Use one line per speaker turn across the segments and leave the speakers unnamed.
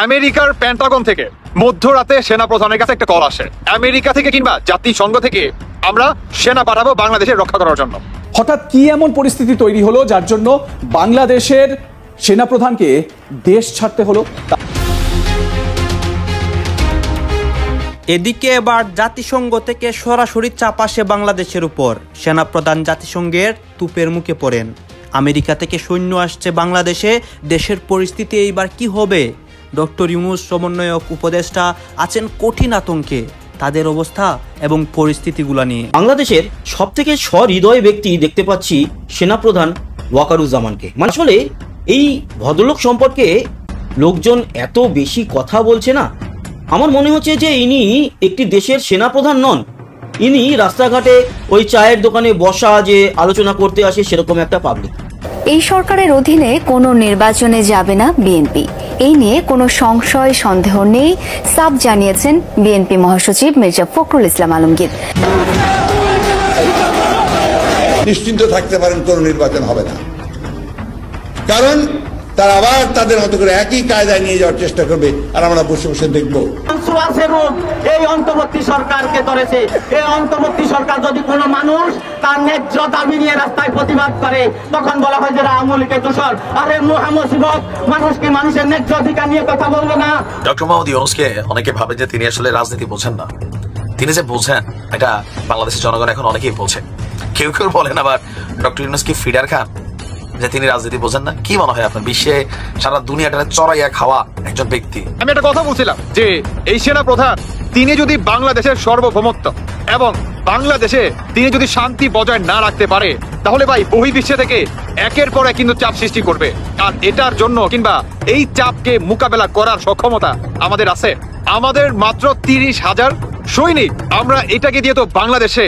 আমেরিকার পেন্টাগন থেকে মধ্যরাতে সেনা প্রধানের কাছে একটা কল আসে, আমেরিকা থেকে কিংবা জাতিসংঘ থেকে আমরা সেনা পাঠাবো বাংলাদেশে রক্ষা করার জন্য।
হঠাৎ কি এমন পরিস্থিতি তৈরি হলো যার জন্য বাংলাদেশের সেনাপ্রধানকে দেশ ছাড়তে হলো?
এদিকে এবার জাতিসংঘ থেকে সরাসরি চাপ আসে বাংলাদেশের উপর। সেনাপ্রধান জাতিসংঘের তুপের মুখে পড়েন। আমেরিকা থেকে সৈন্য আসছে বাংলাদেশে, দেশের পরিস্থিতি এইবার কি হবে? ডক্টর ইউনূস সমন্বয়ক উপদেষ্টা আছেন কঠিন আতঙ্কে, তাদের অবস্থা এবং পরিস্থিতিগুলো নিয়ে।
বাংলাদেশের সবথেকে সহৃদয় ব্যক্তি দেখতে পাচ্ছি সেনাপ্রধান ওয়াকারুজ্জামানকে। আসলে এই ভদ্রলোক সম্পর্কে লোকজন এত বেশি কথা বলছে না, আমার মনে হচ্ছে যে ইনি একটি দেশের সেনাপ্রধান নন, ইনি রাস্তাঘাটে ওই চায়ের দোকানে বসা যে আলোচনা করতে আসে সেরকম একটা পাবলিক।
এই সরকারের অধীনে কোনো নির্বাচনে যাবে না বিএনপি, এই নিয়ে কোনো সংশয় সন্দেহ নেই, সাফ জানিয়েছেন বিএনপি মহাসচিব মির্জা ফখরুল ইসলাম আলমগীর।
নিশ্চিন্ত থাকতে পারেন, কোনো নির্বাচন হবে না, কারণ তারা আবার তাদের মতো করে একই কায়দায় নিয়ে যাওয়ার চেষ্টা করবে, আর আমরা বসে বসে দেখবো।
এই অন্তর্বর্তী সরকারকে ধরেছে, এই অন্তর্বর্তী সরকার যদি কোনো মানুষ তার ন্যায্য দাবি নিয়ে রাস্তায় প্রতিবাদ করে, তখন বলা হয় যে আওয়ামী লীগের দোষর। আরে মুসিবত, মানুষকে মানুষের ন্যায্য অধিকার নিয়ে কথা বলবে না।
ডক্টর মোহাম্মদ ইউনূসকে অনেকে ভাবে যে তিনি আসলে রাজনীতি বোঝেন না, তিনি যে বোঝেন এটা বাংলাদেশের জনগণ এখন অনেকেই বোঝে। কেউ কেউ বলেন আবার ডক্টর ইউনূস কি ফিডার খান, যে তিনি রাজনীতি বোঝেন না। কি মনে হয় আপনার, বিশ্বে সারা দুনিয়াটা চড়াইয়া খাওয়া একজন ব্যক্তি?
আমি একটা কথা বলছিলাম যে এই সেনা প্রধান তিনি যদি বাংলাদেশের সার্বভৌমত্ব এবং বাংলাদেশে তিনি যদি শান্তি বজায় না রাখতে পারে, তাহলে ভাই বহির্বিশ্ব থেকে একের পর এক কিন্তু চাপ সৃষ্টি করবে। আর এটার জন্য কিংবা এই চাপকে মোকাবেলা করার সক্ষমতা আমাদের আছে। আমাদের মাত্র 30,000 সৈনিক, আমরা এটাকে দিয়ে তো বাংলাদেশে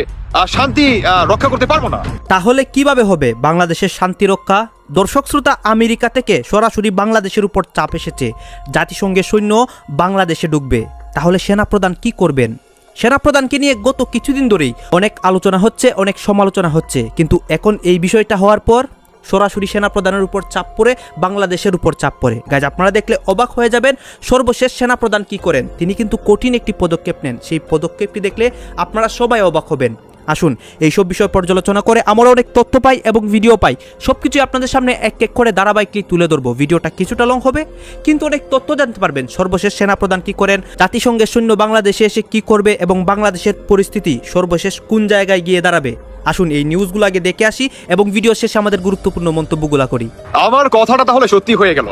শান্তি রক্ষা করতে পারবো না।
তাহলে কিভাবে হবে বাংলাদেশের শান্তি রক্ষা? দর্শক শ্রোতা, আমেরিকা থেকে সরাসরি বাংলাদেশের উপর চাপ এসেছে, জাতিসংঘের সৈন্য বাংলাদেশে ঢুকবে। তাহলে সেনাপ্রধান কি করবেন? সেনাপ্রধানকে নিয়ে গত কিছুদিন ধরেই অনেক আলোচনা হচ্ছে, অনেক সমালোচনা হচ্ছে, কিন্তু এখন এই বিষয়টা হওয়ার পর সরাসরি সেনাপ্রধানের উপর চাপ পড়ে, বাংলাদেশের উপর চাপ পড়ে। গাইজ, আপনারা দেখলে অবাক হয়ে যাবেন সর্বশেষ সেনাপ্রধান কি করেন। তিনি কিন্তু কঠিন একটি পদক্ষেপ নেন, সেই পদক্ষেপটি দেখলে আপনারা সবাই অবাক হবেন। আসুন এইসব বিষয় পর্যালোচনা করে আমরা অনেক তথ্য পাই এবং ভিডিও পাই, সবকিছু আপনাদের সামনে এক এক করে ধারাবাহিকলি তুলে ধরবো। ভিডিওটা কিছুটা লং হবে, কিন্তু অনেক তথ্য জানতে পারবেন। সর্বশেষ সেনাপ্রধান কি করেন, জাতিসংঘের সৈন্য বাংলাদেশে এসে কি করবে এবং বাংলাদেশের পরিস্থিতি সর্বশেষ কোন জায়গায় গিয়ে দাঁড়াবে। আসুন এই নিউজগুলো আগে দেখে আসি এবং ভিডিও শেষে আমাদের গুরুত্বপূর্ণ মন্তব্যগুলো করি।
আমার কথাটা তাহলে সত্যি হয়ে গেল।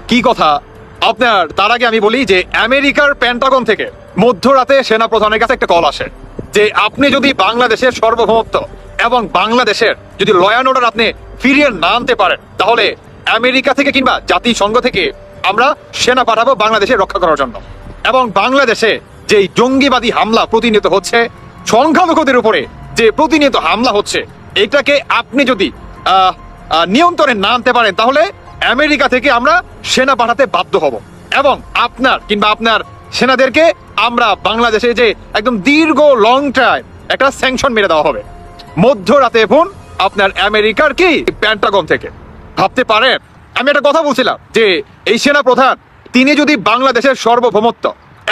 কি কথা আপনার? তার আগে আমি বলি যে আমেরিকার পেন্টাগন থেকে মধ্যরাতে সেনা প্রধানের কাছে একটা কল আসে যে আপনি যদি বাংলাদেশের সার্বভৌমত্ব এবং বাংলাদেশের যদি ল অ্যান্ড অর্ডার আপনি ফিরিয়ে না আনতে পারেন, তাহলে আমেরিকা থেকে কিংবা জাতিসংঘ থেকে আমরা সেনা পাঠাবো বাংলাদেশে রক্ষা করার জন্য। এবং বাংলাদেশে যে জঙ্গিবাদী হামলা প্রতিনিয়ত হচ্ছে, সংখ্যালঘুদের উপরে যে প্রতিনিয়ত হামলা হচ্ছে, এটাকে আপনি যদি নিয়ন্ত্রণে না আনতে পারেন, তাহলে আমেরিকা থেকে আমরা সেনা পাঠাতে বাধ্য হব এবং আপনার কিংবা আপনার সেনাদেরকে আমরা বাংলাদেশে যে একদম দীর্ঘ লং টাইম একটা স্যাংশন মেরে দেওয়া হবে। মধ্যরাতে ফোন আপনার আমেরিকার কি পেন্টাগন থেকে, ভাবতে পারেন? আমি একটা কথা বলছিলাম যে এই সেনা প্রধান তিনি যদি বাংলাদেশের সার্বভৌমত্ব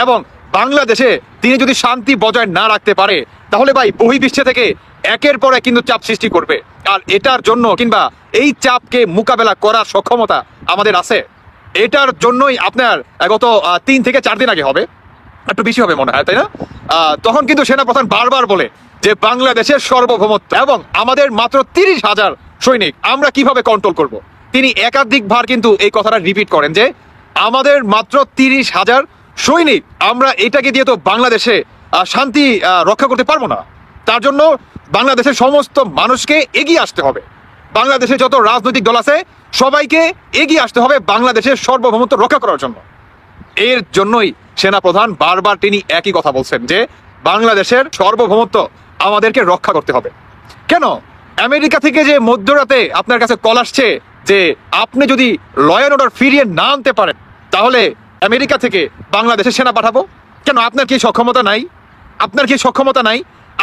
এবং বাংলাদেশে তিনি যদি শান্তি বজায় না রাখতে পারে, তাহলে ভাই বহির্বিশ্ব থেকে একের পর এক কিন্তু চাপ সৃষ্টি করবে। আর এটার জন্য কিংবা এই চাপকে মোকাবেলা করার সক্ষমতা আমাদের আছে। এটার জন্যই আপনার গত 3 থেকে 4 দিন আগে হবে, একটু বেশি হবে মনে হয়, তাই না? তখন কিন্তু সেনাপ্রধান বারবার বলে যে বাংলাদেশের সার্বভৌমত্ব এবং আমাদের মাত্র 30,000 সৈনিক আমরা কিভাবে কন্ট্রোল করব। তিনি একাধিকবার কিন্তু এই কথাটা রিপিট করেন যে আমাদের মাত্র 30,000 সৈনিক, আমরা এটাকে দিয়ে তো বাংলাদেশে শান্তি রক্ষা করতে পারবো না। তার জন্য বাংলাদেশের সমস্ত মানুষকে এগিয়ে আসতে হবে, বাংলাদেশে যত রাজনৈতিক দল আছে সবাইকে এগিয়ে আসতে হবে বাংলাদেশের সার্বভৌমত্ব রক্ষা করার জন্য। এর জন্যই সেনাপ্রধান বারবার তিনি একই কথা বলছেন যে বাংলাদেশের সার্বভৌমত্ব আমাদেরকে রক্ষা করতে হবে। কেন? আমেরিকা থেকে যে মধ্যরাতে আপনার কাছে কল আসছে যে আপনি যদি ল অ্যান্ড অর্ডার ফিরিয়ে না আনতে পারেন, তাহলে আমেরিকা থেকে বাংলাদেশে সেনা পাঠাবো। কেন? আপনার কি সক্ষমতা নাই? আপনার কি সক্ষমতা নাই?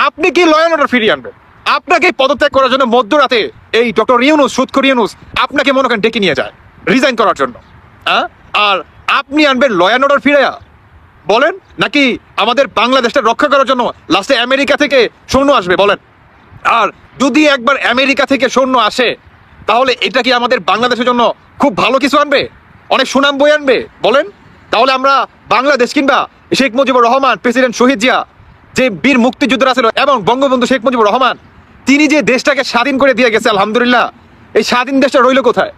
আপনি কি ল অ্যান্ড অর্ডার ফিরিয়ে আনবেন? আপনাকে পদত্যাগ করার জন্য মধ্যরাতে এই ডক্টর ইউনূস, সুৎখোর ইউনূস আপনাকে মনে করেন ডেকে নিয়ে যায় রিজাইন করার জন্য। আর আপনি আনবেন ল অ্যান্ড অর্ডার ফিরাইয়া? বলেন, নাকি আমাদের বাংলাদেশটা রক্ষা করার জন্য লাস্টে আমেরিকা থেকে সৈন্য আসবে? বলেন। আর যদি একবার আমেরিকা থেকে সৈন্য আসে, তাহলে এটা কি আমাদের বাংলাদেশের জন্য খুব ভালো কিছু আনবে, অনেক সুনাম বই আনবে? বলেন। তাহলে আমরা বাংলাদেশ কিংবা শেখ মুজিবুর রহমান, প্রেসিডেন্ট শহীদ জিয়া যে বীর মুক্তিযোদ্ধা ছিল, এবং বঙ্গবন্ধু শেখ মুজিবুর রহমান, তিনি যে দেশটাকে স্বাধীন করে দিয়ে গেছে, আলহামদুলিল্লাহ, এই স্বাধীন দেশটা রইল কোথায়?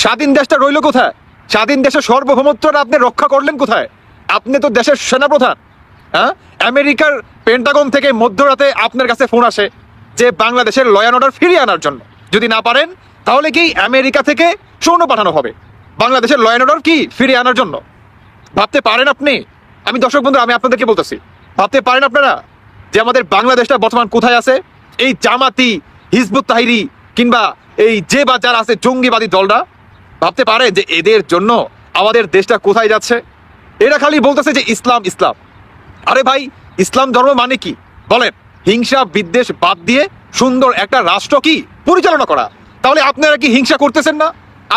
স্বাধীন দেশটা রইল কোথায়? স্বাধীন দেশের সার্বভৌমত্বটা আপনি রক্ষা করলেন কোথায়? আপনি তো দেশের সেনাপ্রধান। হ্যাঁ, আমেরিকার পেন্টাগন থেকে মধ্যরাতে আপনার কাছে ফোন আসে যে বাংলাদেশের ল অ্যান্ড অর্ডার ফিরিয়ে আনার জন্য। যদি না পারেন, তাহলে কি আমেরিকা থেকে সৈন্য পাঠানো হবে বাংলাদেশের ল অ্যান্ড অর্ডার কি ফিরিয়ে আনার জন্য? ভাবতে পারেন আপনি? আমি দর্শক বন্ধু, আমি আপনাদেরকে বলতেছি, ভাবতে পারেন আপনারা যে আমাদের বাংলাদেশটা বর্তমান কোথায় আছে? এই জামাতি, হিজবুত তাহরির কিংবা এই যে বা যারা আছে জঙ্গিবাদী দলরা, ভাবতে পারে যে এদের জন্য আমাদের দেশটা কোথায় যাচ্ছে? এরা খালি বলতেছে যে ইসলাম ইসলাম। আরে ভাই, ইসলাম ধর্ম মানে কি বলেন? হিংসা বিদ্বেষ বাদ দিয়ে সুন্দর একটা রাষ্ট্র কি পরিচালনা করা। তাহলে আপনারা কি হিংসা করতেছেন না?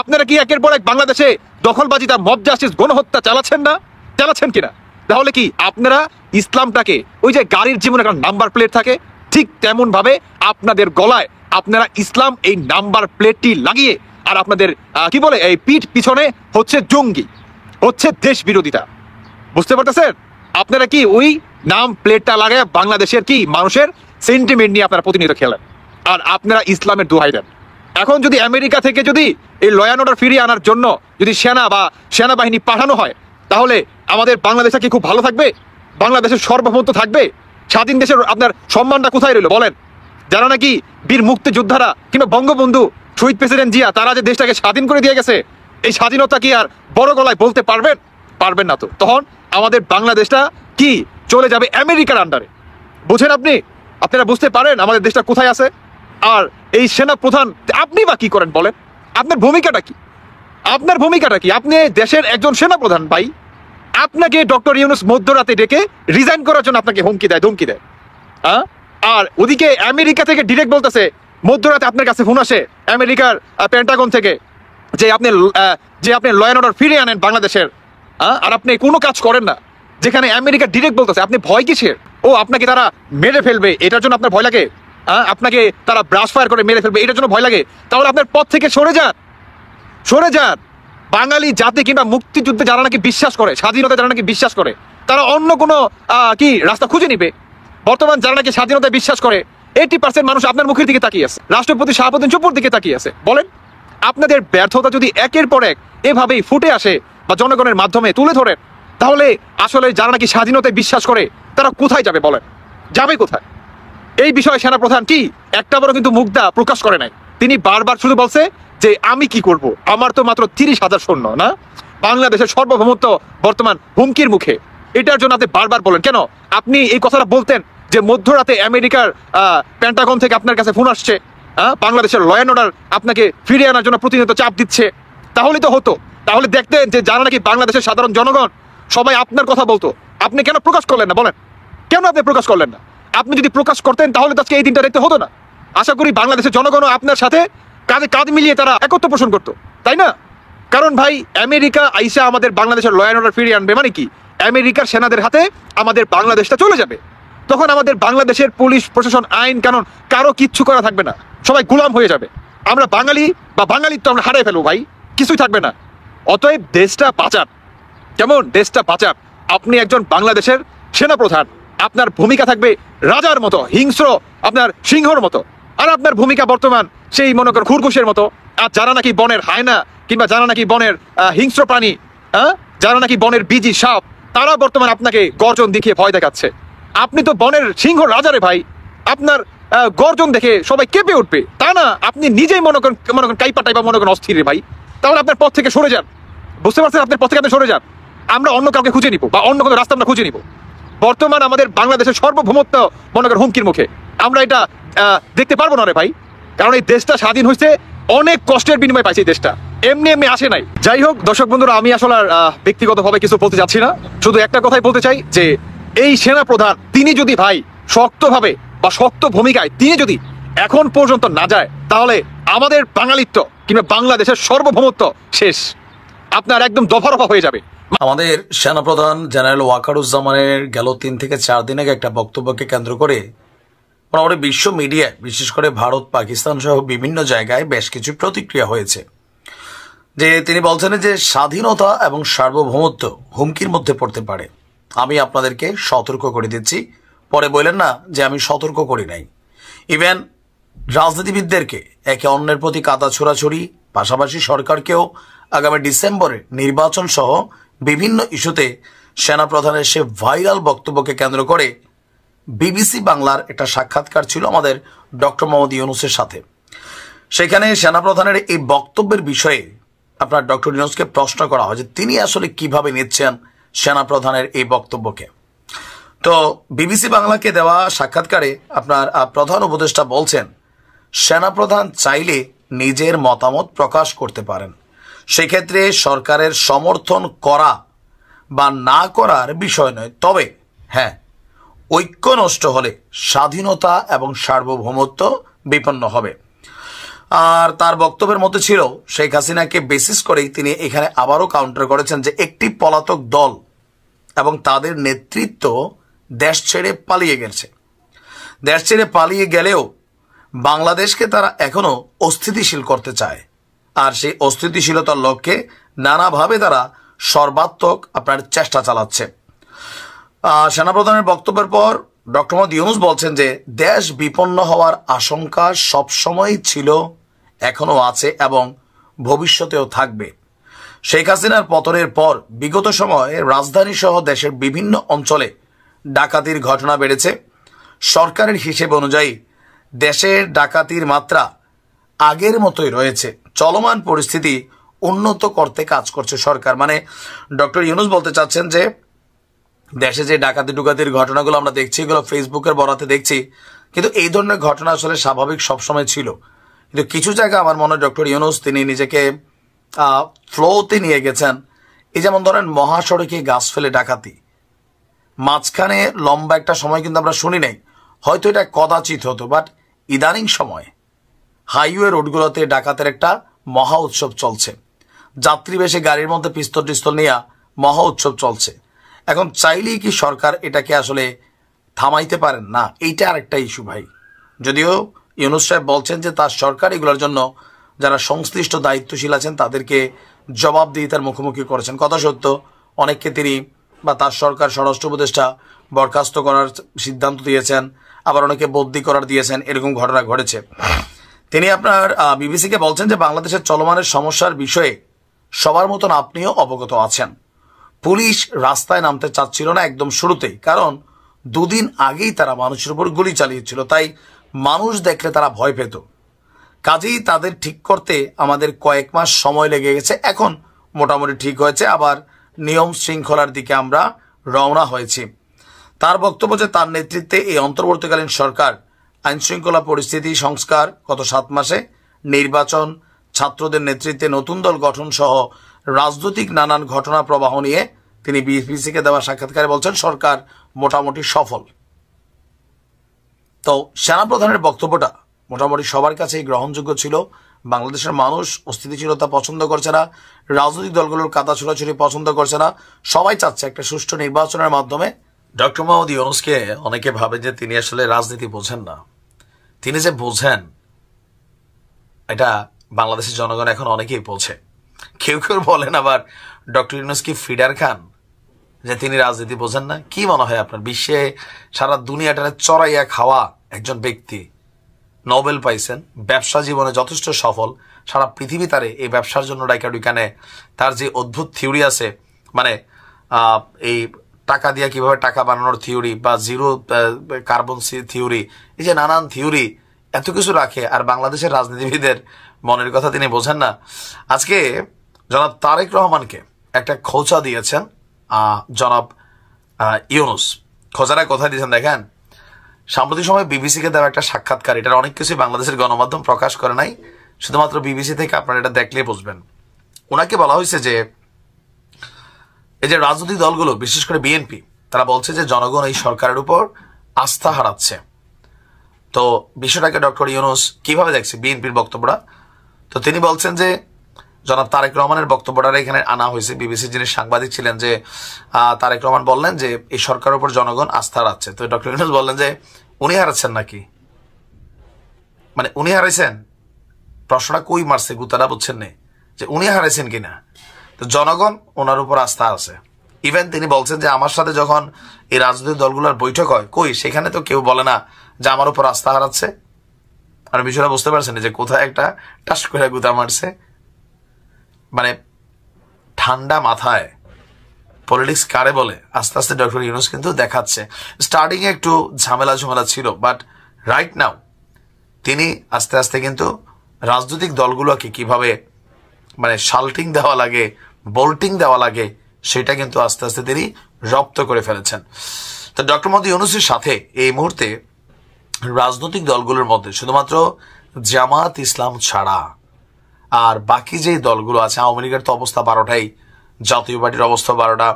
আপনারা কি একের পর এক বাংলাদেশে দখলবাজিতা, মব জাস্টিস, গণহত্যা চালাচ্ছেন না? চালাচ্ছেন কিনা? তাহলে কি আপনারা ইসলামটাকে, ওই যে গাড়ির জীবনে একটা নাম্বার প্লেট থাকে, ঠিক তেমন ভাবে আপনাদের গলায় আপনারা ইসলাম এই নাম্বার প্লেটটি লাগিয়ে, আর আপনাদের কি বলে, এই পিঠ পিছনে হচ্ছে জঙ্গি, হচ্ছে দেশ বিরোধিতা। বুঝতে পারতেছেন? আপনারা কি ওই নাম প্লেটটা লাগায় বাংলাদেশের কি মানুষের সেন্টিমেন্ট নিয়ে আপনারা প্রতিনিয়ত খেলেন, আর আপনারা ইসলামের দোহাই দেন। এখন যদি আমেরিকা থেকে যদি এই ল অ্যান্ড অর্ডার ফিরিয়ে আনার জন্য যদি সেনা বা সেনাবাহিনী পাঠানো হয়, তাহলে আমাদের বাংলাদেশটা কি খুব ভালো থাকবে? বাংলাদেশের সার্বভৌমত্ব থাকবে? স্বাধীন দেশের আপনার সম্মানটা কোথায় রইল বলেন? যারা নাকি বীর মুক্তিযোদ্ধারা কিংবা বঙ্গবন্ধু, শহীদ প্রেসিডেন্ট জিয়া, তারা যে দেশটাকে স্বাধীন করে দিয়ে গেছে, এই স্বাধীনতা কি আর বড় গলায় বলতে পারবেন? পারবেন না। তো তখন আমাদের বাংলাদেশটা কি চলে যাবে আমেরিকার আন্ডারে। বুঝেন আপনি? আপনারা বুঝতে পারেন আমাদের দেশটা কোথায় আছে? আর এই সেনা প্রধান আপনি বা কি করেন বলেন? আপনার ভূমিকাটা কি? আপনার ভূমিকাটা কি? আপনি দেশের একজন সেনা প্রধান ভাই। আপনাকে ডক্টর ইউনূস মধ্যরাতে ডেকে রিজাইন করার জন্য আপনাকে হুমকি দেয়, ধমকি দেয়। হ্যাঁ, আর ওদিকে আমেরিকা থেকে ডিরেক্ট বলতেছে, মধ্যরাতে আপনার কাছে ফোন আসে আমেরিকার পেন্টাগন থেকে যে আপনি ল অ্যান্ড অর্ডার ফিরিয়ে আনেন বাংলাদেশের। আর আপনি কোনো কাজ করেন না, যেখানে আমেরিকা ডিরেক্ট বলতেছে। আপনি ভয় কিসের? ও আপনাকে তারা মেরে ফেলবে, এটার জন্য আপনার ভয় লাগে? আপনাকে তারা ব্রাশ ফায়ার করে মেরে ফেলবে, এটার জন্য ভয় লাগে? তাহলে আপনার পথ থেকে সরে যান, সরে যান। বাঙালি জাতি কিংবা মুক্তিযুদ্ধে যারা নাকি বিশ্বাস করে, স্বাধীনতা যারা নাকি বিশ্বাস করে, তারা অন্য কোনো কি রাস্তা খুঁজে নিবে। বর্তমান যারা নাকি স্বাধীনতায় বিশ্বাস করে, 80% মানুষ আপনার মুখের দিকে তাকিয়ে আছে, রাষ্ট্রপতি শাহাবুদ্দিন চুপ্পুর দিকে তাকিয়ে আছে। বলেন, আপনাদের ব্যর্থতা যদি একের পর এক এভাবেই ফুটে আসে বা জনগণের মাধ্যমে তুলে ধরেন, তাহলে আসলে যারা নাকি স্বাধীনতায় বিশ্বাস করে, তারা কোথায় যাবে বলেন? যাবে কোথায়? এই বিষয়ে সেনাপ্রধান কি একটা বড় কিন্তু মুগ্ধা প্রকাশ করে নাই। তিনি বারবার শুধু বলছে যে আমি কি করব, আমার তো মাত্র 30,000 সৈন্য না, বাংলাদেশের সার্বভৌমত্ব বর্তমান হুমকির মুখে। এটার জন্য আপনি বারবার বলেন কেন? আপনি এই কথাটা বলতেন যে মধ্যরাতে আমেরিকার পেন্টাগন থেকে আপনার কাছে ফোন আসছে, বাংলাদেশের ল অ্যান্ড অর্ডার আপনাকে ফিরিয়ে আনার জন্য প্রতিনিয়ত চাপ দিচ্ছে, তাহলে তো হতো। তাহলে দেখতেন যে যারা নাকি বাংলাদেশের সাধারণ জনগণ, সবাই আপনার কথা বলতো। আপনি কেন প্রকাশ করলেন না বলেন? কেন আপনি প্রকাশ করলেন না? আপনি যদি প্রকাশ করতেন, তাহলে তো আজকে এই দিনটা দেখতে হতো না। আশা করি বাংলাদেশের জনগণও আপনার সাথে কাঁধে কাঁধ মিলিয়ে তারা একত্র পোষণ করতো, তাই না? কারণ ভাই, আমেরিকা আইসা আমাদের বাংলাদেশের ল অ্যান্ড অর্ডার ফিরিয়ে আনবে মানে কি? আমেরিকার সেনাদের হাতে আমাদের বাংলাদেশটা চলে যাবে। তখন আমাদের বাংলাদেশের পুলিশ প্রশাসন, আইন কানুন কারো কিচ্ছু করা থাকবে না, সবাই গোলাম হয়ে যাবে। আমরা বাঙালি বা বাঙালিত্ব আমরা হারিয়ে ফেলবো ভাই, কিছুই থাকবে না। অতএব দেশটা বাঁচান, কেমন? দেশটা বাঁচান। আপনি একজন বাংলাদেশের সেনাপ্রধান, আপনার ভূমিকা থাকবে রাজার মতো, হিংস্র আপনার সিংহর মতো। আর আপনার ভূমিকা বর্তমান সেই মনে করেন খরগোশের মতো। আর যারা নাকি বনের হায়না কিংবা যারা নাকি বনের হিংস্র প্রাণী, যারা নাকি বনের বিজি সাপ, তারা বর্তমান আপনাকে গর্জন দেখিয়ে ভয় দেখাচ্ছে। আপনি তো বনের সিংহ রাজারে ভাই, আপনার গর্জন দেখে সবাই কেঁপে উঠবে, তা না? আপনি নিজেই মনে করেন কাইপা টাইপা মনে করেন অস্থির ভাই। তাহলে আপনার পথ থেকে সরে যান, বুঝতে পারছেন? আপনার পথ থেকে আপনি সরে যান, আমরা অন্য কাউকে খুঁজে নিব বা অন্য কোনো রাস্তা আমরা খুঁজে নিব। বর্তমান আমাদের বাংলাদেশের সার্বভৌমত্ব মনে করেন হুমকির মুখে, আমরা এটা দেখতে পারবো না রে ভাই। কারণ এই দেশটা স্বাধীন হয়েছে অনেক কষ্টের বিনিময়ে পাইছে, এই দেশটা এমনি এমনি আসে নাই। যাই হোক দর্শক বন্ধুরা, আমি আসলে আর ব্যক্তিগতভাবে কিছু বলতে চাচ্ছি না, শুধু একটা কথাই বলতে চাই যে এই সেনা প্রধান তিনি যদি ভাই শক্তভাবে বা শক্ত ভূমিকায় তিনি যদি এখন পর্যন্ত না যায়, তাহলে আমাদের বাঙালিত্ব কিংবা বাংলাদেশের সার্বভৌমত্ব শেষ, আপনার একদম দফা রফা হয়ে যাবে।
আমাদের সেনাপ্রধান জেনারেল ওয়াকারুজ্জামানের গেল 3 থেকে 4 দিন আগে একটা বক্তব্যকে কেন্দ্র করে মোটামুটি বিশ্ব মিডিয়ায়, বিশেষ করে ভারত, পাকিস্তান সহ বিভিন্ন জায়গায় বেশ কিছু প্রতিক্রিয়া হয়েছে। যে তিনি বলছেন যে স্বাধীনতা এবং সার্বভৌমত্ব হুমকির মধ্যে পড়তে পারে। আমি আপনাদেরকে সতর্ক করে দিচ্ছি। পরে বললেন না যে আমি সতর্ক করি নাই। ইভেন রাজনীতিবিদদেরকে একে অন্যের প্রতি কাদা ছোড়াছুড়ি, পাশাপাশি সরকারকেও আগামী ডিসেম্বরে নির্বাচন সহ বিভিন্ন ইস্যুতে সেনাপ্রধানের সে ভাইরাল বক্তব্যকে কেন্দ্র করে বিবিসি বাংলার একটা সাক্ষাৎকার ছিল আমাদের ডক্টর মোহাম্মদ ইউনূসের সাথে। সেখানে সেনাপ্রধানের এই বক্তব্যের বিষয়ে আপনার ডক্টর ইউনূসকে প্রশ্ন করা হয় যে তিনি আসলে কিভাবে নিচ্ছেন সেনাপ্রধানের এই বক্তব্যকে। তো বিবিসি বাংলাকে দেওয়া সাক্ষাৎকারে আপনার প্রধান উপদেষ্টা বলছেন, সেনাপ্রধান চাইলে নিজের মতামত প্রকাশ করতে পারেন, সেক্ষেত্রে সরকারের সমর্থন করা বা না করার বিষয় নয়, তবে হ্যাঁ, ঐক্য নষ্ট হলে স্বাধীনতা এবং সার্বভৌমত্ব বিপন্ন হবে। আর তার বক্তব্যের মধ্যে ছিল শেখ হাসিনাকে বেসিস করেই তিনি এখানে আবারও কাউন্টার করেছেন যে একটি পলাতক দল এবং তাদের নেতৃত্ব দেশ ছেড়ে পালিয়ে গেছে। দেশ ছেড়ে পালিয়ে গেলেও বাংলাদেশকে তারা এখনো অস্থিতিশীল করতে চায়, আর সেই অস্থিতিশীলতার লক্ষ্যে নানাভাবে তারা সর্বাত্মক আপনার চেষ্টা চালাচ্ছে। সেনাপ্রধানের বক্তব্যের পর ডক্টর মোহাম্মদ ইউনূস বলছেন যে দেশ বিপন্ন হওয়ার আশঙ্কা সবসময়ই ছিল, এখনো আছে এবং ভবিষ্যতেও থাকবে। শেখ হাসিনার পতনের পর বিগত সময়ে রাজধানী সহ দেশের বিভিন্ন অঞ্চলে ডাকাতির ঘটনা বেড়েছে। সরকারের হিসেব অনুযায়ী দেশের ডাকাতির মাত্রা আগের মতোই রয়েছে। চলমান পরিস্থিতি উন্নত করতে কাজ করছে সরকার। মানে ডক্টর ইউনূস বলতে চাচ্ছেন যে দেশে যে ডাকাতি ডুকাতির ঘটনাগুলো আমরা দেখছি, এগুলো ফেসবুকের বরাতে দেখছি, কিন্তু এই ধরনের ঘটনা আসলে স্বাভাবিক সবসময় ছিল। কিন্তু কিছু জায়গা আমার মনে হয় ডক্টর ইউনূস তিনি নিজেকে ফ্লোতে নিয়ে গেছেন। এই যেমন ধরেন মহাসড়কে গাছ ফেলে ডাকাতি, মাঝখানে লম্বা একটা সময় কিন্তু আমরা শুনি নাই, হয়তো এটা কদাচিৎ হতো, বাট ইদানিং সময় হাইওয়ে রোডগুলোতে ডাকাতের একটা মহা উৎসব চলছে। যাত্রী বেশি গাড়ির মধ্যে পিস্তল টিস্তল নিয়ে মহা উৎসব চলছে। এখন চাইলেই কি সরকার এটাকে আসলে থামাইতে পারেন না? এইটা আরেকটা ইস্যু ভাই। যদিও ইউনূস সাহেব বলছেন যে তার সরকার এগুলোর জন্য যারা সংশ্লিষ্ট দায়িত্বশীল আছেন তাদেরকে জবাবদিহিতার মুখোমুখি করেছেন। কথা সত্য, অনেককে তিনি বা তার সরকার স্বরাষ্ট্র উপদেষ্টা বরখাস্ত করার সিদ্ধান্ত দিয়েছেন, আবার অনেকে বদলি করার দিয়েছেন, এরকম ঘটনা ঘটেছে। তিনি আপনার বিবিসিকে বলছেন যে বাংলাদেশের চলমানের সমস্যার বিষয়ে সবার মতন আপনিও অবগত আছেন। পুলিশ রাস্তায় নামতে চাচ্ছিল না একদম শুরুতেই, কারণ 2 দিন আগেই তারা মানুষের উপর গুলি চালিয়েছিল, তাই মানুষ দেখলে তারা ভয় পেত। কাজেই তাদের ঠিক করতে আমাদের কয়েক মাস সময় লেগে গেছে, এখন মোটামুটি ঠিক হয়েছে, আবার নিয়ম শৃঙ্খলার দিকে আমরা রওনা হয়েছি। তার বক্তব্য যে তার নেতৃত্বে এই অন্তর্বর্তীকালীন সরকার আইনশৃঙ্খলা পরিস্থিতি সংস্কার, গত 7 মাসে নির্বাচন, ছাত্রদের নেতৃত্বে নতুন দল গঠন সহ রাজনৈতিক নানান ঘটনা প্রবাহ নিয়ে তিনি বিবিসিকে দেওয়া সাক্ষাৎকারে বলছেন সরকার মোটামুটি সফল। তো সেনাপ্রধানের বক্তব্যটা মোটামুটি সবার কাছেই গ্রহণযোগ্য ছিল। বাংলাদেশের মানুষ অস্থিতিশীলতা পছন্দ করছে না, রাজনৈতিক দলগুলোর কাদা ছোড়াছুড়ি পছন্দ করছে না, সবাই চাচ্ছে একটা সুষ্ঠু নির্বাচনের মাধ্যমে। ডক্টর মোহাম্মদ ইউনূসকে অনেকে ভাবে যে তিনি আসলে রাজনীতি বোঝেন না। তিনি যে বোঝেন এটা বাংলাদেশের জনগণ এখন অনেকেই বোঝে। কেউ কেউ বলেন আবার ডক্টর ইউনূস কি ফিডার খান, যে তিনি রাজনীতি বোঝেন না। কি মনে হয় আপনার? বিশ্বে সারা দুনিয়াটা চড়াইয়া খাওয়া একজন ব্যক্তি, নোবেল পাইছেন, ব্যবসা জীবনে যথেষ্ট সফল, সারা পৃথিবী তারে এই ব্যবসার জন্য ডাইকা ডুইকানে। তার যে অদ্ভুত থিওরি আছে, মানে এই টাকা দিয়ে কিভাবে টাকা বানানোর থিওরি বা জিরো কার্বন থিওরি, এই যে নানান থিওরি এত কিছু রাখে, আর বাংলাদেশের রাজনীতিবিদের মনের কথা তিনি বোঝেন না। আজকে জনাব তারেক রহমানকে একটা খোঁচা দিয়েছেন জনাব ইউনূস। খোঁচাটা কোথায় দিয়েছেন দেখেন, সাম্প্রতিক সময় বিবিসিকে দেওয়া একটা সাক্ষাৎকার, এটার অনেক কিছুই বাংলাদেশের গণমাধ্যম প্রকাশ করে নাই, শুধুমাত্র বিবিসি থেকে আপনারা এটা দেখলেই বুঝবেন। ওনাকে বলা হয়েছে যে এই যে রাজনৈতিক দলগুলো, বিশেষ করে বিএনপি, তারা বলছে যে জনগণ এই সরকারের উপর আস্থা হারাচ্ছে। তো বিষয়টাকে ডক্টর ইউনূস কিভাবে দেখছে বিএনপির বক্তব্যটা? তো তিনি বলছেন যে জনাব তারেক রহমানের বক্তব্যটা এখানে আনা হয়েছে। বিবিসির যিনি সাংবাদিক ছিলেন যে তারেক রহমান বললেন যে এই সরকারের উপর জনগণ আস্থা হারাচ্ছে। তো ডক্টর ইউনূস বললেন যে উনি হারাচ্ছেন নাকি, মানে উনি হারাইছেন? প্রশ্নটা কই মারছে, গুতাটা বুঝছেন না যে উনি হারাইছেন কিনা। তো জনগণ ওনার উপর আস্থা আছে। ইভেন তিনি বলছেন যে আমার সাথে যখন এই রাজনৈতিক দলগুলোর বৈঠক হয়, কই সেখানে তো কেউ বলে না যে আমার উপর আস্থা হারাচ্ছে। আর বিষয়টা বুঝতে পারছেন যে কোথায় একটা টাস করে গুতা মারছে। মানে ঠান্ডা মাথায় পলিটিক্স কারে বলে আস্তে আস্তে ডক্টর ইউনূস কিন্তু দেখাচ্ছে। স্টার্টিং এ একটু ঝামেলা ছিল, বাট রাইট নাও তিনি আস্তে আস্তে কিন্তু রাজনৈতিক দলগুলোকে কিভাবে মানে শাল্টিং দেওয়া লাগে, বোল্টিং দেওয়া লাগে, সেটা কিন্তু আস্তে আস্তে তিনি রপ্ত করে ফেলেছেন। তো ডক্টর মোহাম্মদ ইউনূসের সাথে এই মুহূর্তে রাজনৈতিক দলগুলোর মধ্যে শুধুমাত্র জামাত ইসলাম ছাড়া আর বাকি যে দলগুলো আছে, আওয়ামী লীগের তো অবস্থা 12টাই, জাতীয় পার্টির অবস্থা 12টা,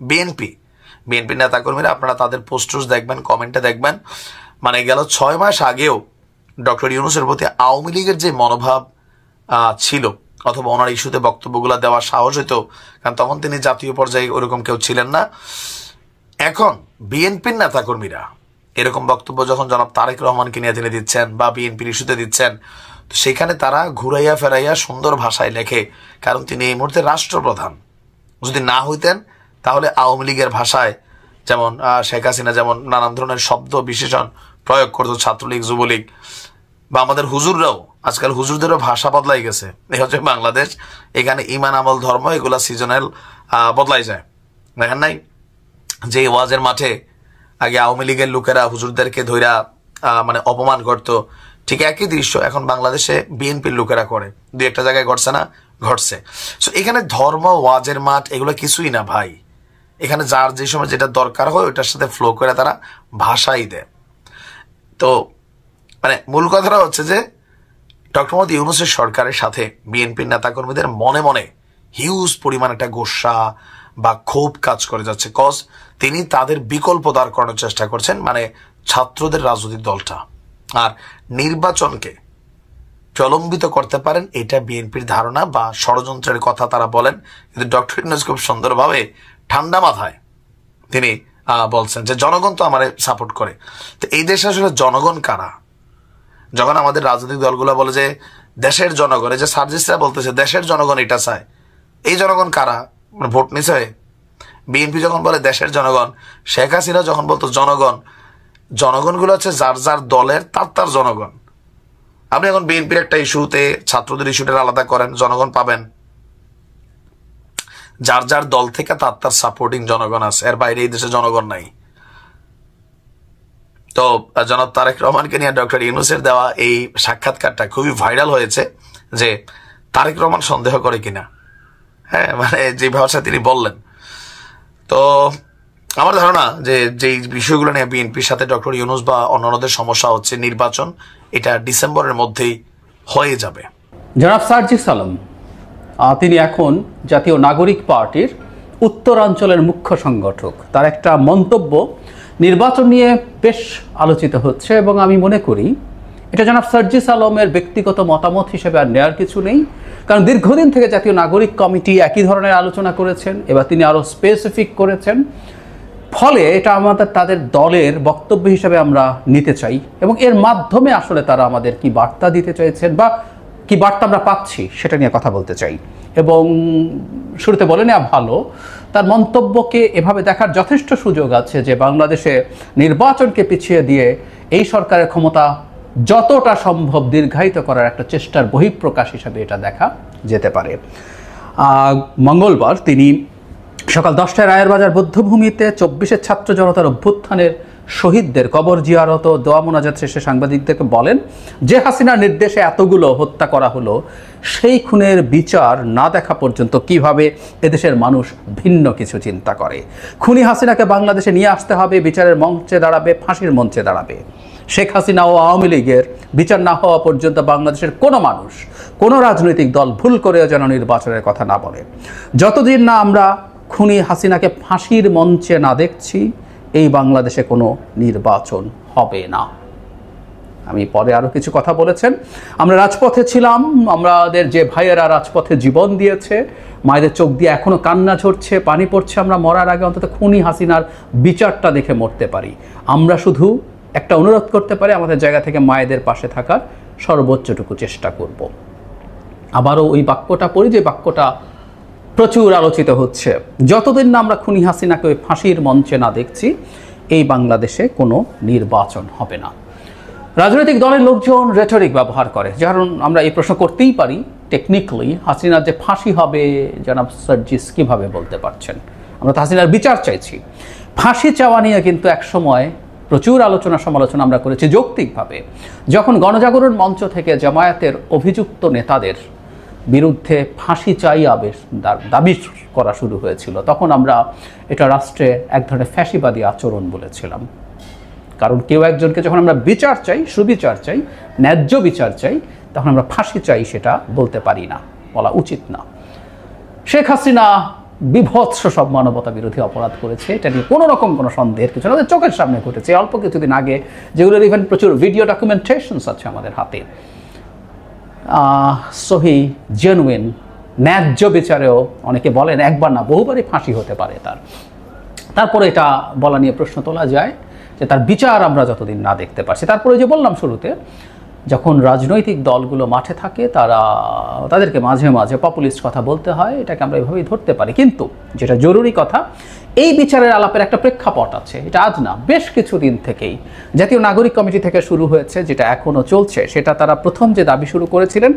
বিএনপি নেতাকর্মীরা আপনারা তাদের পোস্টার্স দেখবেন, কমেন্টে দেখবেন, মানে গেল 6 মাস আগেও ডক্টর ইউনূসের প্রতি আওয়ামী লীগের যে মনোভাব ছিল অথবা ওনার ইস্যুতে বক্তব্যগুলো দেওয়ার সাহস হইতো, কারণ তখন তিনি জাতীয় পর্যায়ে ওরকম কেউ ছিলেন না। এখন বিএনপির নেতাকর্মীরা এরকম বক্তব্য যখন জনাব তারেক রহমানকে নিয়ে তিনি দিচ্ছেন বা বিএনপির ইস্যুতে দিচ্ছেন, তো সেখানে তারা ঘুরাইয়া ফেরাইয়া সুন্দর ভাষায় লেখে, কারণ তিনি এই মুহূর্তে রাষ্ট্রপ্রধান। যদি না হইতেন তাহলে আওয়ামী লীগের ভাষায় যেমন শেখ হাসিনা যেমন নানান ধরনের শব্দ বিশেষণ প্রয়োগ করতো, ছাত্রলীগ, যুবলীগ বা আমাদের হুজুররাও, আজকাল হুজুরদেরও ভাষা বদলাই গেছে। এই হচ্ছে বাংলাদেশ, এখানে ইমান, আমল, ধর্ম এগুলা সিজনাল বদলাই যায়। দেখেন নাই যে ওয়াজের মাঠে আগে আওয়ামী লীগের লোকেরা হুজুরদেরকে ধইরা মানে অপমান করতো, ঠিক একই দৃশ্য এখন বাংলাদেশে বিএনপির লোকেরা করে। 2-1টা জায়গায় ঘটছে না, ঘটছে। সো এখানে ধর্ম, ওয়াজের মাঠ এগুলো কিছুই না ভাই। এখানে যার যে সময় যেটা দরকার হয় ওইটার সাথে ফ্লো করে তারা ভাষাই দেয়। তো মানে মূল কথাটা হচ্ছে যে ডক্টর মোহাম্মদ ইউনূসের সরকারের সাথে বিএনপির নেতাকর্মীদের মনে মনে হিউজ পরিমাণ একটা গোসা বা ক্ষোভ কাজ করে যাচ্ছে, কজ তিনি তাদের বিকল্প দাঁড় করানোর চেষ্টা করছেন, মানে ছাত্রদের রাজনৈতিক দলটা। আর নির্বাচনকে প্রলম্বিত করতে পারেন এটা বিএনপির ধারণা বা ষড়যন্ত্রের কথা তারা বলেন, কিন্তু ডক্টর ইউনূস খুব সুন্দরভাবে ঠান্ডা মাথায় তিনি বলছেন যে জনগণ তো আমার সাপোর্ট করে। তো এই দেশে আসলে জনগণ কারা? যখন আমাদের রাজনৈতিক দলগুলো বলে যে দেশের জনগণ, এই যে সার্জিসরা বলতেছে দেশের জনগণ এটা চায়, এই জনগণ কারা? মানে ভোট নিছে। বিএনপি যখন বলে দেশের জনগণ, শেখ হাসিনা যখন বলতো জনগণ, জনগণগুলো হচ্ছে যার যার দলের তার জনগণ। আপনি এখন বিএনপির একটা ইস্যুতে ছাত্রদের ইস্যুটা আলাদা করেন, জনগণ পাবেন। যার যার দল থেকে তার সাপোর্টিং জনগণ আছে, এর বাইরে এই দেশে জনগণ নাই। তো জনাব তারেক রহমানকে নিয়ে ডক্টর ইউনূসের দেওয়া এই সাক্ষাৎকারটা খুবই ভাইরাল হয়েছে যে তারেক রহমান সন্দেহ করে কিনা, হ্যাঁ, মানে যে ভাষা তিনি বললেন। তো আমার ধারণা যে যেই বিষয়গুলো নিয়ে বিএনপির সাথে ডক্টর ইউনূস বা অন্যান্যদের সমস্যা হচ্ছে, নির্বাচন এটা ডিসেম্বরের মধ্যেই হয়ে যাবে।
জনাব সার্জিস আলম তিনি এখন জাতীয় নাগরিক পার্টির উত্তরাঞ্চলের মুখ্য সংগঠক। তার একটা মন্তব্য নির্বাচন নিয়ে বেশ আলোচিত হচ্ছে এবং আমি মনে করি এটা জনাব সার্জিস আলমের ব্যক্তিগত মতামত হিসেবে আর নেওয়ার কিছু নেই, কারণ দীর্ঘদিন থেকে জাতীয় নাগরিক কমিটি একই ধরনের আলোচনা করেছেন, এবার তিনি আরও স্পেসিফিক করেছেন। ফলে এটা আমাদের তাদের দলের বক্তব্য হিসেবে আমরা নিতে চাই এবং এর মাধ্যমে আসলে তারা আমাদের কি বার্তা দিতে চাইছেন বা কি বার্তা আমরা পাচ্ছি সেটা নিয়ে কথা বলতে চাই। এবং শুরুতে বলে নেওয়া ভালো, তার মন্তব্যকে এভাবে দেখার যথেষ্ট সুযোগ আছে যে বাংলাদেশে নির্বাচনকে পিছিয়ে দিয়ে এই সরকারের ক্ষমতা যতটা সম্ভব দীর্ঘায়িত করার একটা চেষ্টার বহিঃপ্রকাশ হিসাবে এটা দেখা যেতে পারে। মঙ্গলবার তিনি সকাল 10টায় রায়েরবাজার বৌদ্ধভূমিতে 24-এর ছাত্র জনতার অভ্যুত্থানের শহীদদের কবর জিয়ারত ও দোয়া মোনাজাত শেষে সাংবাদিকদেরকে বলেন যে হাসিনার নির্দেশে এতগুলো হত্যা করা হলো, সেই খুনের বিচার না দেখা পর্যন্ত কিভাবে এদেশের মানুষ ভিন্ন কিছু চিন্তা করে। খুনি হাসিনাকে বাংলাদেশে নিয়ে আসতে হবে, বিচারের মঞ্চে দাঁড়াবে, ফাঁসির মঞ্চে দাঁড়াবে। শেখ হাসিনা ও আওয়ামী লীগের বিচার না হওয়া পর্যন্ত বাংলাদেশের কোনো মানুষ, কোনো রাজনৈতিক দল ভুল করেও যেন নির্বাচনের কথা না বলে। যতদিন না আমরা খুনি হাসিনাকে ফাঁসির মঞ্চে না দেখছি, এই বাংলাদেশে কোনো নির্বাচন হবে না। আমি পরে আরও কিছু কথা বলেছেন। আমরা রাজপথে ছিলাম, আমাদের যে ভাইয়েরা রাজপথে জীবন দিয়েছে, মায়েদের চোখ দিয়ে এখনও কান্না ঝরছে, পানি পড়ছে, আমরা মরার আগে অন্তত খুনি হাসিনার বিচারটা দেখে মরতে পারি। আমরা শুধু একটা অনুরোধ করতে পারি, আমাদের জায়গা থেকে মায়েদের পাশে থাকার সর্বোচ্চটুকু চেষ্টা করব। আবারও ওই বাক্যটা পড়ি, যে বাক্যটা প্রচুর আলোচিত হচ্ছে, যতদিন না আমরা খুনি হাসিনাকে ওই ফাঁসির মঞ্চে না দেখছি, এই বাংলাদেশে কোনো নির্বাচন হবে না। রাজনৈতিক দলের লোকজন রেটরিক ব্যবহার করে, কারণ আমরা এই প্রশ্ন করতেই পারি, টেকনিক্যালি হাসিনার যে ফাঁসি হবে জনাব সার্জিস কীভাবে বলতে পারছেন? আমরা তো হাসিনার বিচার চাইছি। ফাঁসি চাওয়া নিয়ে কিন্তু একসময় প্রচুর আলোচনা সমালোচনা আমরা করেছি যৌক্তিকভাবে। যখন গণজাগরণ মঞ্চ থেকে জামায়াতের অভিযুক্ত নেতাদের বিরুদ্ধে ফাঁসি চাই দাবি করা শুরু হয়েছিল, তখন আমরা এটা রাষ্ট্রে এক ধরনের ফ্যাসিবাদী আচরণ বলেছিলাম। কারণ কেউ একজনকে যখন আমরা বিচার চাই, সুবিচার চাই, ন্যায্য বিচার চাই, তখন আমরা ফাঁসি চাই সেটা বলতে পারি না, বলা উচিত না। শেখ হাসিনা বিভৎস সব মানবতা বিরোধী অপরাধ করেছে, এটা নিয়ে কোনো রকম কোনো সন্দেহের কিছু না, আমাদের চোখের সামনে ঘটেছে অল্প কিছুদিন আগে, যেগুলোর ইভেন প্রচুর ভিডিও ডকুমেন্টেশনস আছে আমাদের হাতে। সহি জেনুইন ন্যায্য বিচারেও অনেকে বলেন একবার না বহুবারই ফাঁসি হতে পারে তারপরে এটা বলা নিয়ে প্রশ্ন তোলা যায় যে তার বিচার আমরা যতদিন না দেখতে পারছি। তারপরে যে বললাম শুরুতে, যখন রাজনৈতিক দলগুলো মাঠে থাকে তাদেরকে মাঝে মাঝে পপুলিস্ট কথা বলতে হয়, এটাকে আমরা এভাবেই ধরতে পারি। কিন্তু যেটা জরুরি কথা, এই বিচারের আলাপের একটা প্রেক্ষাপট আছে, এটা আজ না, বেশ কিছুদিন থেকেই জাতীয় নাগরিক কমিটি থেকে শুরু হয়েছে, যেটা এখনও চলছে। সেটা তারা প্রথম যে দাবি শুরু করেছিলেন,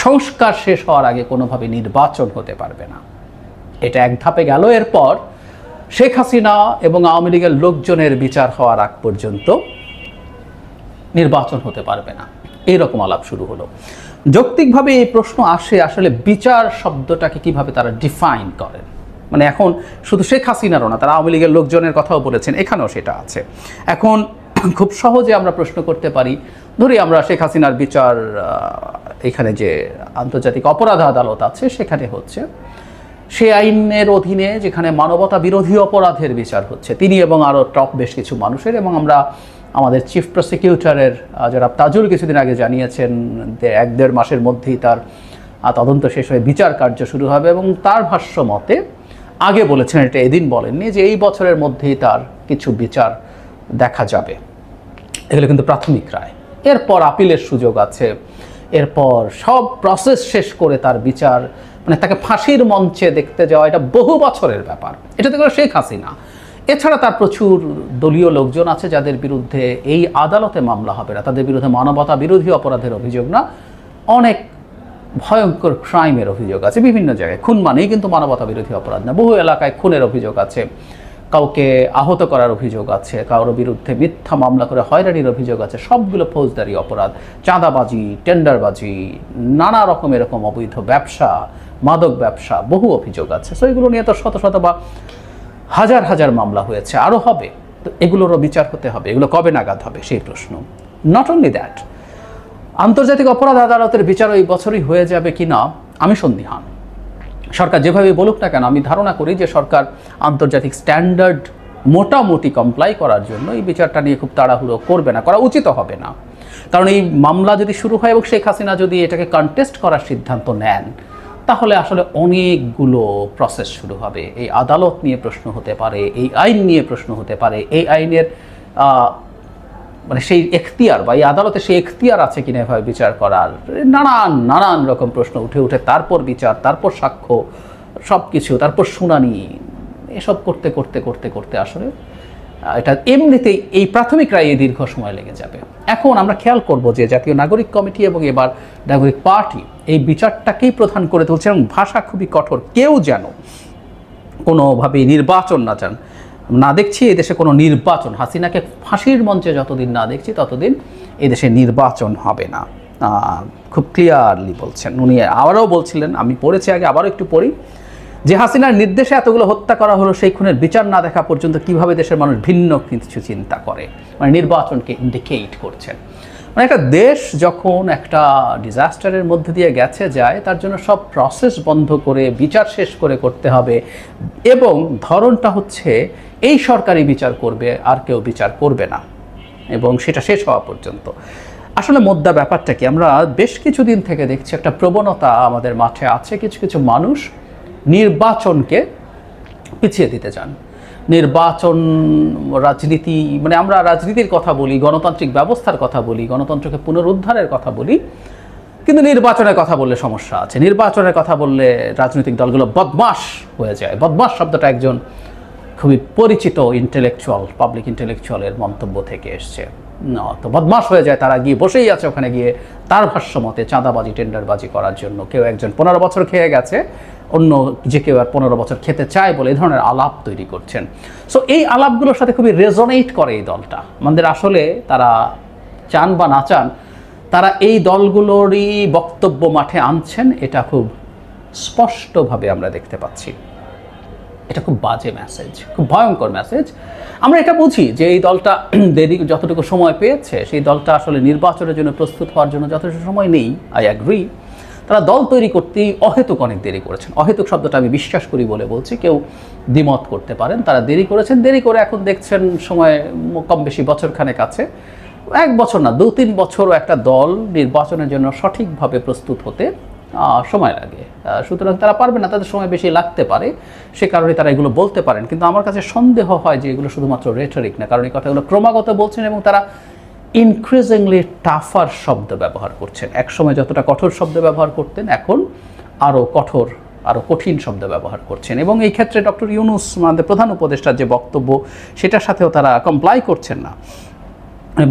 সংস্কার শেষ হওয়ার আগে কোনোভাবে নির্বাচন হতে পারবে না। এটা এক ধাপে গেল, এরপর শেখ হাসিনা এবং আওয়ামী লীগের লোকজনের বিচার হওয়ার আগ পর্যন্ত নির্বাচন হতে পারবে না, এইরকম আলাপ শুরু হলো। যৌক্তিকভাবে এই প্রশ্ন আসে, আসলে বিচার শব্দটাকে কিভাবে তারা ডিফাইন করেন। মানে এখন শুধু শেখ হাসিনারও না, তারা আওয়ামী লীগের লোকজনের কথাও বলেছেন, এখানেও সেটা আছে। এখন খুব সহজে আমরা প্রশ্ন করতে পারি, ধরি আমরা শেখ হাসিনার বিচার, এখানে যে আন্তর্জাতিক অপরাধ আদালত আছে সেখানে হচ্ছে, সে আইনের অধীনে যেখানে মানবতা বিরোধী অপরাধের বিচার হচ্ছে, তিনি এবং আরও টপ বেশ কিছু মানুষের, এবং আমরা আমাদের চিফ প্রসিকিউটরের যারা তাজুল কিছুদিন আগে জানিয়েছেন যে 1-1.5 মাসের মধ্যেই তার তদন্ত শেষ হয়ে বিচার কার্য শুরু হবে, এবং তার ভাষ্য মতে আগে বলেছেন, এটা এদিন বলেননি, যে এই বছরের মধ্যেই তার কিছু বিচার দেখা যাবে। এগুলো কিন্তু প্রাথমিক রায়, এরপর আপিলের সুযোগ আছে, এরপর সব প্রসেস শেষ করে তার বিচার, মানে তাকে ফাঁসির মঞ্চে দেখতে যাওয়া, এটা বহু বছরের ব্যাপার। এটাতে করে শেখ হাসিনা, এছাড়া তার প্রচুর দলীয় লোকজন আছে যাদের বিরুদ্ধে এই আদালতে মামলা হবে না, তাদের বিরুদ্ধে মানবতা বিরোধী অপরাধের অভিযোগ না, অনেক ভয়ঙ্কর ক্রাইমের অভিযোগ আছে বিভিন্ন জায়গায়। খুন মানেই কিন্তু মানবতা বিরোধী অপরাধ না, বহু এলাকায় খুনের অভিযোগ আছে, কাউকে আহত করার অভিযোগ আছে, কারোর বিরুদ্ধে মিথ্যা মামলা করে হয়রানির অভিযোগ আছে, সবগুলো ফৌজদারি অপরাধ, চাঁদাবাজি, টেন্ডারবাজি, নানা রকম এরকম অবৈধ ব্যবসা, মাদক ব্যবসা, বহু অভিযোগ আছে। সো এগুলো নিয়ে তো শত শত বা হাজার হাজার মামলা হয়েছে, আরও হবে। তো এগুলোরও বিচার হতে হবে, এগুলো কবে নাগাদ হবে সেই প্রশ্ন। নট অনলি দ্যাট, আন্তর্জাতিক অপরাধ আদালতের বিচার ওই বছরই হয়ে যাবে কি না আমি সন্দিহান। সরকার যেভাবে বলুক না কেন, আমি ধারণা করি যে সরকার আন্তর্জাতিক স্ট্যান্ডার্ড মোটামুটি কমপ্লাই করার জন্য এই বিচারটা নিয়ে খুব তাড়াহুড়ো করবে না, করা উচিত হবে না। কারণ এই মামলা যদি শুরু হয় এবং শেখ হাসিনা যদি এটাকে কন্টেস্ট করার সিদ্ধান্ত নেন, তাহলে আসলে অনেকগুলো প্রসেস শুরু হবে। এই আদালত নিয়ে প্রশ্ন হতে পারে, এই আইন নিয়ে প্রশ্ন হতে পারে, এই আইনের মানে সেই এখতিয়ার বা এই আদালতে সেই এখতিয়ার আছে কিনা এভাবে বিচার করার, নানান রকম প্রশ্ন উঠে তারপর বিচার, তারপর সাক্ষ্য, সব কিছু, তারপর শুনানি, এসব করতে করতে করতে করতে আসলে এটা এমনিতেই এই প্রাথমিক রায়ে দীর্ঘ সময় লেগে যাবে। এখন আমরা খেয়াল করব যে জাতীয় নাগরিক কমিটি এবং এবার নাগরিক পার্টি এই বিচারটাকেই প্রধান করে তুলছে, এবং ভাষা খুবই কঠোর, কেউ যেন কোনোভাবেই নির্বাচন না দেখছি এদেশে কোনো নির্বাচন, হাসিনাকে ফাঁসির মঞ্চে যতদিন না দেখছি ততদিন এদেশে নির্বাচন হবে না, খুব ক্লিয়ারলি বলছেন উনি। আবারও বলছিলেন, আমি পড়েছি আগে, আবারও একটু পড়ি, যে হাসিনার নির্দেশে এতগুলো হত্যা করা হলো, সেই খুনের বিচার না দেখা পর্যন্ত কিভাবে দেশের মানুষ ভিন্ন কিছু চিন্তা করে, মানে নির্বাচনকে ইন্ডিকেট করছেন। মানে একটা দেশ যখন একটা ডিজাস্টারের মধ্যে দিয়ে যায়, তার জন্য সব প্রসেস বন্ধ করে বিচার শেষ করে করতে হবে, এবং ধরনটা হচ্ছে এই সরকারই বিচার করবে, আর কেউ বিচার করবে না, এবং সেটা শেষ হওয়া পর্যন্ত। আসলে মোদ্দা ব্যাপারটা কি, আমরা বেশ কিছুদিন থেকে দেখছি একটা প্রবণতা আমাদের মাঠে আছে, কিছু কিছু মানুষ নির্বাচনকে পিছিয়ে দিতে চান। নির্বাচন রাজনীতি, মানে আমরা রাজনীতির কথা বলি, গণতান্ত্রিক ব্যবস্থার কথা বলি, গণতন্ত্রকে পুনরুদ্ধারের কথা বলি, কিন্তু নির্বাচনের কথা বললে সমস্যা আছে। নির্বাচনের কথা বললে রাজনৈতিক দলগুলো বদমাশ হয়ে যায়। বদমাশ শব্দটা একজন খুবই পরিচিত ইন্টেলেকচুয়াল, পাবলিক ইন্টেলেকচুয়ালের মন্তব্য থেকে এসছে। তো বদমাশ হয়ে যায়, তারা গিয়ে বসেই আছে ওখানে গিয়ে তার ভাষ্য মতে চাঁদাবাজি, টেন্ডারবাজি করার জন্য। কেউ একজন 15 বছর খেয়ে গেছে, অন্য যে কেউ আর 15 বছর খেতে চায় বলে এই ধরনের আলাপ তৈরি করছেন। সো এই আলাপগুলোর সাথে খুবই রেজোনেট করে এই দলটা। আমাদের আসলে তারা চান বা না চান, তারা এই দলগুলোরই বক্তব্য মাঠে আনছেন, এটা খুব স্পষ্টভাবে আমরা দেখতে পাচ্ছি। এটা খুব বাজে মেসেজ, খুব ভয়ঙ্কর মেসেজ। আমরা এটা বুঝি যে এই দলটা দেরি, যতটুকু সময় পেয়েছে সেই দলটা আসলে নির্বাচনের জন্য প্রস্তুত হওয়ার জন্য যথেষ্ট সময় নেই। I agree. তারা দল তৈরি করতেই অহেতুক অনেক দেরি করেছেন। অহেতুক শব্দটা আমি বিশ্বাস করি বলে বলছি, কেউ দ্বিমত করতে পারেন। তারা দেরি করেছেন, দেরি করে এখন দেখছেন সময় কম বেশি বছরখানেক আছে, 1 বছর না 2-3 বছরও একটা দল নির্বাচনের জন্য সঠিকভাবে প্রস্তুত হতে সময় লাগে। সুতরাং তারা পারবে না, তাদের সময় বেশি লাগতে পারে, সে কারণে তারা এগুলো বলতে পারেন। কিন্তু আমার কাছে সন্দেহ হয় যে এগুলো শুধুমাত্র রেটরিক না, কারণ এই কথাগুলো ক্রমাগত বলছেন এবং তারা ইনক্রিজিংলি টাফার শব্দ ব্যবহার করছেন। একসময় যতটা কঠোর শব্দ ব্যবহার করতেন, এখন আরও কঠোর, আরও কঠিন শব্দ ব্যবহার করছেন। এবং এই ক্ষেত্রে ডক্টর ইউনূস, আমাদের প্রধান উপদেষ্টার যে বক্তব্য, সেটার সাথেও তারা কমপ্লাই করছেন না।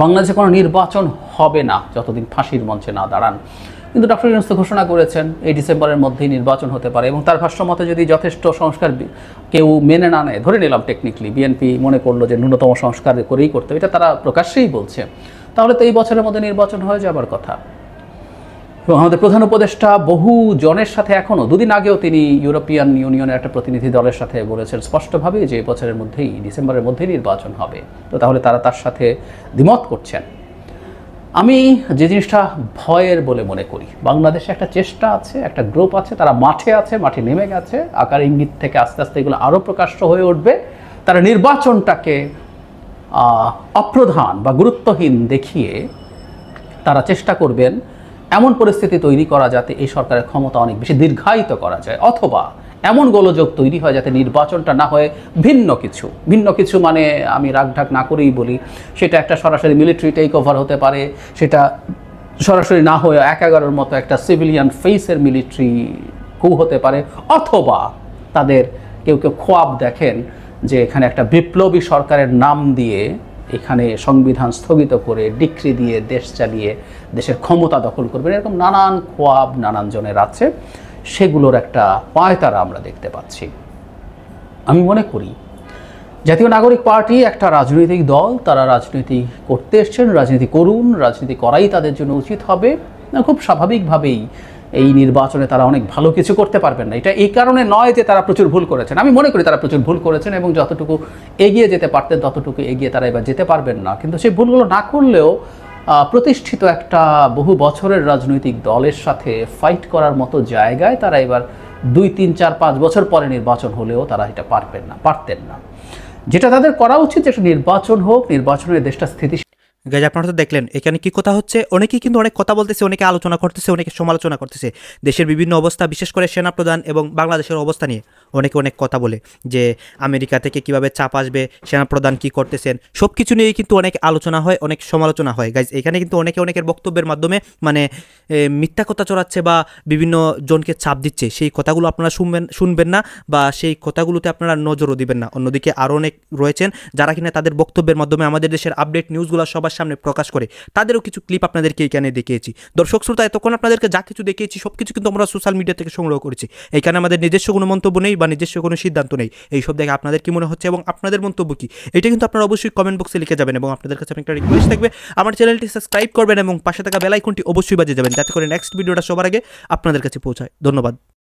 বাংলাদেশে কোনো নির্বাচন হবে না যতদিন ফাঁসির মঞ্চে না দাঁড়ান। কিন্তু ডক্টর ইউনূস তো ঘোষণা করেছেন এই ডিসেম্বরের মধ্যেই নির্বাচন হতে পারে, এবং তার ভাষ্য মতে যদি যথেষ্ট সংস্কার কেউ মেনে না নেয়, ধরে নিলাম টেকনিক্যালি বিএনপি মনে করলো যে ন্যূনতম সংস্কার করেই করতে হবে, এটা তারা প্রকাশ্যেই বলছে, তাহলে তো এই বছরের মধ্যে নির্বাচন হয়ে যাবার কথা। এবং আমাদের প্রধান উপদেষ্টা বহু জনের সাথে এখনও, 2 দিন আগেও তিনি ইউরোপিয়ান ইউনিয়নের একটা প্রতিনিধি দলের সাথে বলেছেন স্পষ্টভাবে যে এই বছরের মধ্যেই, ডিসেম্বরের মধ্যেই নির্বাচন হবে। তো তাহলে তারা তার সাথে দ্বিমত করছেন। আমি যে জিনিসটা ভয়ের বলে মনে করি, বাংলাদেশে একটা চেষ্টা আছে, একটা গ্রুপ আছে, তারা মাঠে আছে, মাঠে নেমে গেছে, আকার ইঙ্গিত থেকে আস্তে আস্তে এগুলো আরও প্রকাশ্য হয়ে উঠবে। তারা নির্বাচনটাকে অপ্রধান বা গুরুত্বহীন দেখিয়ে তারা চেষ্টা করবেন এমন পরিস্থিতি তৈরি করা যাতে এই সরকারের ক্ষমতা অনেক বেশি দীর্ঘায়িত করা যায়, অথবা এমন গোলযোগ তৈরি হয় যাতে নির্বাচনটা না হয় ভিন্ন কিছু, মানে আমি রাগঢাক না করেই বলি, সেটা একটা সরাসরি মিলিটারি টেক ওভার হতে পারে, সেটা সরাসরি না হয়ে 1/11 মতো একটা সিভিলিয়ান ফেসের মিলিটারি কু হতে পারে, অথবা তাদের কেউ খোয়াব দেখেন যে এখানে একটা বিপ্লবী সরকারের নাম দিয়ে এখানে সংবিধান স্থগিত করে ডিক্রি দিয়ে দেশ চালিয়ে দেশের ক্ষমতা দখল করবেন, এরকম নানান খোয়াব নানান জনের আছে। সেগুলোর একটা পায়তারা আমরা দেখতে পাচ্ছি। আমি মনে করি জাতীয় নাগরিক পার্টি একটা রাজনৈতিক দল, তারা রাজনীতি করতে এসছেন, রাজনীতি করুন, রাজনীতি করাই তাদের জন্য উচিত হবে। খুব স্বাভাবিকভাবেই এই নির্বাচনে তারা অনেক ভালো কিছু করতে পারবেন না, এটা এই কারণে নয় যে তারা প্রচুর ভুল করেছেন। আমি মনে করি তারা প্রচুর ভুল করেছেন এবং যতটুকু এগিয়ে যেতে পারতেন ততটুকু এগিয়ে তারা এবার যেতে পারবেন না। কিন্তু সেই ভুলগুলো না করলেও প্রতিষ্ঠিত একটা বহু বছরের রাজনৈতিক দলের সাথে ফাইট করার মতো জায়গায় তারা এবার 2, 3, 4, 5 বছর পরে নির্বাচন হলেও তারা এটা পারতেন না। যেটা তাদের করা উচিত, যে নির্বাচন হোক, নির্বাচনের দেশটা স্থিতিশীল।
গাইজ আপনারা তো দেখলেন এখানে কি কথা হচ্ছে, অনেকেই কিন্তু অনেক কথা বলতেছে, অনেকে আলোচনা করতেছে, অনেকে সমালোচনা করতেছে দেশের বিভিন্ন অবস্থা, বিশেষ করে সেনাপ্রধান এবং বাংলাদেশের অবস্থা নিয়ে অনেকে অনেক কথা বলে যে আমেরিকা থেকে কিভাবে চাপ আসবে, সেনাপ্রধান কি করতেছেন, সব কিছু নিয়েই কিন্তু অনেক আলোচনা হয়, অনেক সমালোচনা হয়। গাইজ এখানে কিন্তু অনেকের বক্তব্যের মাধ্যমে মানে মিথ্যা কথা চড়াচ্ছে বা বিভিন্ন জনকে চাপ দিচ্ছে, সেই কথাগুলো আপনারা শুনবেন না বা সেই কথাগুলোতে আপনারা নজরও দিবেন না। অন্যদিকে আরও অনেক রয়েছেন যারা কিনা তাদের বক্তব্যের মাধ্যমে আমাদের দেশের আপডেট নিউজগুলো সবার সামনে প্রকাশ করে, তাদেরও কিছু ক্লিপ আপনাদেরকে এখানে দেখিয়েছি। দর্শক শ্রোতা, এতক্ষণ আপনাদেরকে যা কিছু দেখিয়েছি সব কিছু কিন্তু আমরা সোশ্যাল মিডিয়া থেকে সংগ্রহ করেছি। এখানে আমাদের নিজস্ব কোনো মন্তব্য নেই বা নিজস্ব কোনো সিদ্ধান্ত নেই। এইসব দেখে আপনাদের কি মনে হচ্ছে এবং আপনাদের মন্তব্য কি, এটা কিন্তু আপনারা অবশ্যই কমেন্ট বক্সে লিখে যাবেন। এবং আপনাদের কাছে একটা রিকোয়েস্ট থাকবে, আমার চ্যানেলটি সাবস্ক্রাইব করবেন এবং পাশে থাকা বেল আইকনটি অবশ্যই বাজিয়ে যাবেন, যাতে করে নেক্সট ভিডিওটা সবার আগে আপনাদের কাছে পৌঁছায়। ধন্যবাদ।